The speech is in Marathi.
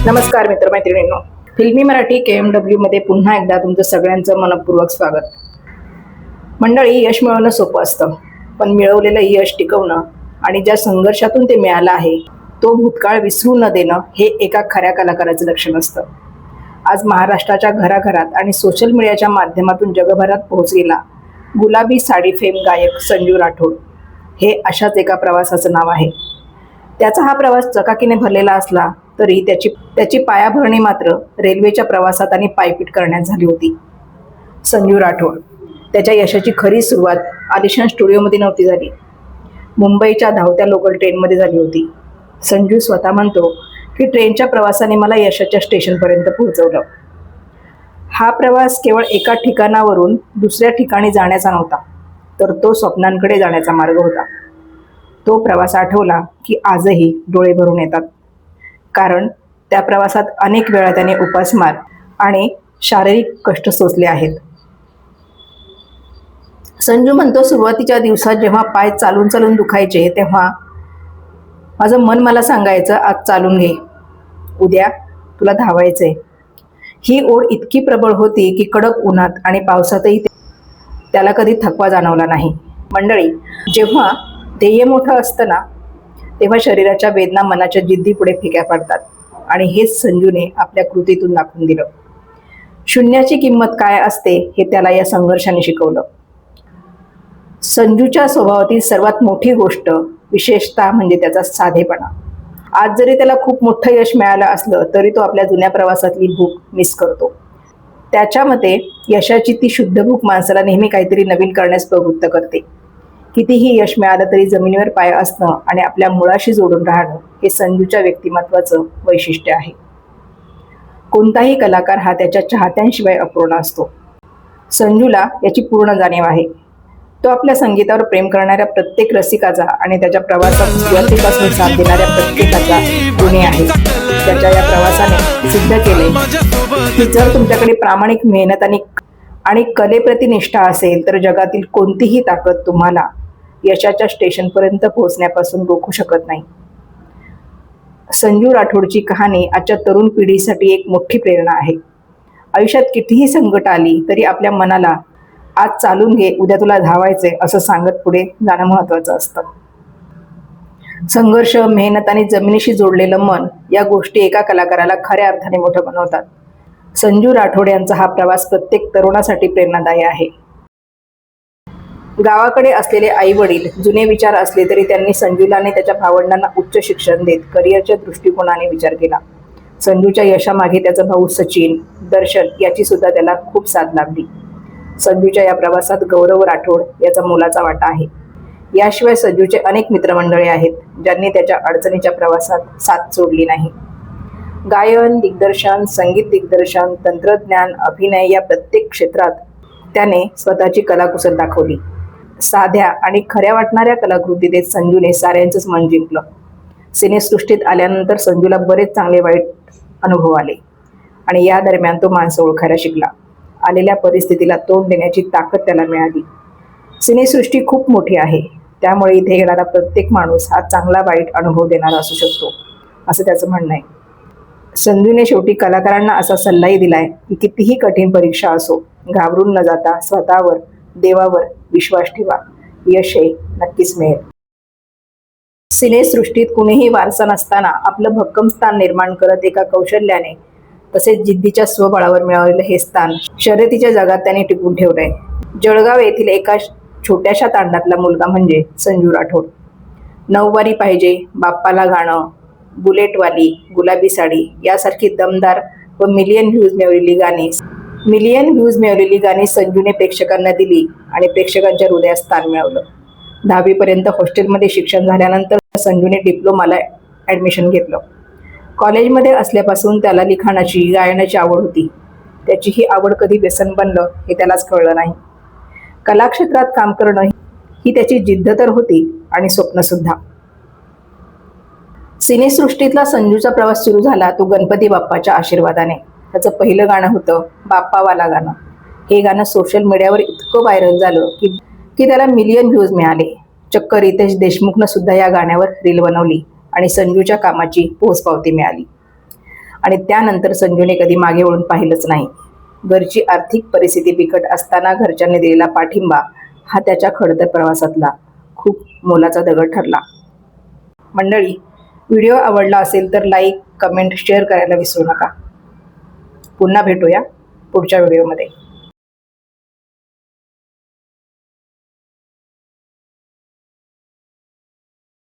नमस्कार मित्रमैत्रिणींनो, फिल्मी मराठी KMW मध्ये पुन्हा एकदा तुमचं सगळ्यांचं मनपूर्वक स्वागत. मंडळी, यश मिळवणं सोपं असतं, पण मिळवलेलं यश टिकवणं आणि ज्या संघर्षातून ते मिळालं आहे तो भूतकाळ विसरू न देणं हे एका खऱ्या कलाकाराचं लक्षण असतं. आज महाराष्ट्राच्या घराघरात आणि सोशल मीडियाच्या माध्यमातून जगभरात पोहोचलेला गुलाबी साडी फेम गायक संजू राठोड हे अशाच एका प्रवासाचं नाव आहे. त्याचा हा प्रवास चकाकीने भरलेला असला तरी त्याची पायाभरणी मात्र रेल्वेच्या प्रवासात आणि पायपीट करण्यात झाली होती. संजू राठोड त्याच्या यशाची खरी सुरुवात आलिशान स्टुडिओमध्ये नव्हती झाली, मुंबईच्या धावत्या लोकल ट्रेनमध्ये झाली होती. संजू स्वतः म्हणतो की ट्रेनच्या प्रवासाने मला यशाच्या स्टेशनपर्यंत पोहोचवलं. हा प्रवास केवळ एका ठिकाणावरून दुसऱ्या ठिकाणी जाण्याचा नव्हता, तर तो स्वप्नांकडे जाण्याचा मार्ग होता. तो प्रवास आठवला की आजही डोळे भरून येतात, कारण त्या प्रवासात अनेक वेळा त्याने उपासमार आणि शारीरिक कष्ट सोसले आहेत. संजू म्हणतो, सुरुवातीच्या दिवसात जेव्हा पाय चालून चालून दुखायचे तेव्हा माझं मन मला सांगायचं, आज चालून घे, उद्या तुला धावायचंय. ही ओढ इतकी प्रबळ होती की कडक उन्हात आणि पावसातही त्याला कधी थकवा जाणवला नाही. मंडळी, जेव्हा ध्येय मोठं असतं ना, तेव्हा शरीराच्या वेदना मनाच्या जिद्दीपुढे फिक्या पडतात, आणि हेच संजूने आपल्या कृतीतून दाखवून दिलं. शून्याची किंमत काय असते हे त्याला या संघर्षाने शिकवलं. संजूच्या स्वभावातील सर्वात मोठी गोष्ट विशेषतः म्हणजे त्याचा साधेपणा. आज जरी त्याला खूप मोठं यश मिळालं असलं तरी तो आपल्या जुन्या प्रवासातली भूक मिस करतो. त्याच्या मते यशाची ती शुद्ध भूक माणसाला नेहमी काहीतरी नवीन करण्यास प्रवृत्त करते. कितीही यश मिळालं तरी जमिनीवर पाय असणं आणि आपल्या मुळाशी जोडून राहणं हे संजूच्या व्यक्तिमत्वाचं वैशिष्ट्य आहे. कोणताही कलाकार हा त्याच्या चाहत्यांशिवाय अपूर्ण असतो. संजूला याची पूर्ण जाणीव आहे. तो आपल्या संगीतावर प्रेम करणाऱ्या प्रत्येक रसिकाचा आणि त्याच्या प्रवासात सुरुवातीपासून साथ देणाऱ्या प्रत्येकाचा ऋणी आहे. त्याच्या या प्रवासाने सिद्ध केले की जर तुमच्याकडे प्रामाणिक मेहनत आणि कलेप्रती निष्ठा असेल तर जगातील कोणतीही ताकद तुम्हाला यशाच्या स्टेशनपर्यंत पोहोचण्यापासून रोखू शकत नाही. संजू राठोडची कहाणी आजच्या तरुण पिढीसाठी एक मोठी प्रेरणा आहे. आयुष्यात कितीही संकट आली तरी आपल्या मनाला आज चालून घे, उद्या तुला धावायचे असं सांगत पुढे जाणं महत्त्वाचं असतं. संघर्ष, मेहनत आणि जमिनीशी जोडलेलं मन या गोष्टी एका कलाकाराला खऱ्या अर्थाने मोठं बनवतात. संजू राठोड यांचा हा प्रवास प्रत्येक तरुणासाठी प्रेरणादायी आहे. गावाकडे असलेले आई वडील जुने विचार असले तरी त्यांनी संजूला आणि त्याच्या भावंडांना उच्च शिक्षण देत करिअरच्या दृष्टिकोनाने विचार केला. संजूच्या यशामागे त्याचा भाऊ सचिन, दर्शन याची सुद्धा त्याला खूप साथ लाभली. संजूच्या या प्रवासात गौरव राठोड याचा मोलाचा वाटा आहे. याशिवाय संजूचे अनेक मित्रमंडळी आहेत ज्यांनी त्याच्या अडचणीच्या प्रवासात साथ सोडली नाही. गायन, दिग्दर्शन, संगीत दिग्दर्शन, तंत्रज्ञान, अभिनय या प्रत्येक क्षेत्रात त्याने स्वतःची कलाकुसर दाखवली. साध्या आणि खऱ्या वाटणाऱ्या कलाकृती देत संजूने साऱ्यांचंच मन जिंकलं. सिनेसृष्टीत आल्यानंतर संजूला बरेच चांगले वाईट अनुभव आले आणि या दरम्यान तो माणसं ओळखायला शिकला. आलेल्या परिस्थितीला तोंड देण्याची ताकद त्याला मिळाली. सिनेसृष्टी खूप मोठी आहे, त्यामुळे इथे येणारा प्रत्येक माणूस हा चांगला वाईट अनुभव देणारा असू शकतो, असं त्याचं म्हणणं आहे. संजूने शेवटी कलाकारांना असा सल्लाही दिलाय की कितीही कठीण परीक्षा असो, घाबरून न जाता स्वतःवर, देवावर विश्वास ठेवा, यश हे नक्कीच मिळेल. सिनेसृष्टीत कुणीही वारसा नसताना आपलं भक्कम स्थान निर्माण करत एका कौशल्याने तसेच जिद्दीच्या स्वबळावर मिळवलेलं हे स्थान शर्यतीच्या जगात त्याने टिकून ठेवलंय. जळगाव येथील एका छोट्याशा तांडातला मुलगा म्हणजे संजू राठोड. 9 वारी पाहिजे, बाप्पाला गाणं, बुलेटवाली, गुलाबी साडी यासारखी दमदार व मिलियन व्ह्यूज मिळवलेली गाणी संजूने प्रेक्षकांना दिली आणि प्रेक्षकांच्या हृदयात स्थान मिळवलं. 10वी पर्यंत हॉस्टेलमध्ये शिक्षण झाल्यानंतर संजूने डिप्लोमाला ॲडमिशन घेतलं. कॉलेजमध्ये असल्यापासून त्याला लिखाणाची, गायनाची आवड होती. त्याची ही आवड कधी व्यसन बनलं हे त्यालाच कळलं नाही. कलाक्षेत्रात काम करणं ही त्याची जिद्द तर होती आणि स्वप्नसुद्धा. सिनेसृष्टीतला संजूचा प्रवास सुरू झाला तो गणपती बाप्पाच्या आशीर्वादाने. त्याचं पहिलं गाणं होतं बाप्पावाला गाणं. हे गाणं सोशल मीडियावर इतकं व्हायरल झालं की त्याला मिलियन व्ह्यूज मिळाले. चक्क रितेश देशमुखनं सुद्धा या गाण्यावर रील बनवली आणि संजूच्या कामाची पोचपावती मिळाली. आणि त्यानंतर संजूने कधी मागे वळून पाहिलंच नाही. घरची आर्थिक परिस्थिती बिकट असताना घरच्यांनी दिलेला पाठिंबा हा त्याच्या खडतर प्रवासातला खूप मोलाचा दगड ठरला. मंडळी, व्हिडिओ आवडला असेल तर लाईक, कमेंट, शेअर करायला विसरू नका. पुन्हा भेटूया पुढच्या व्हिडिओमध्ये.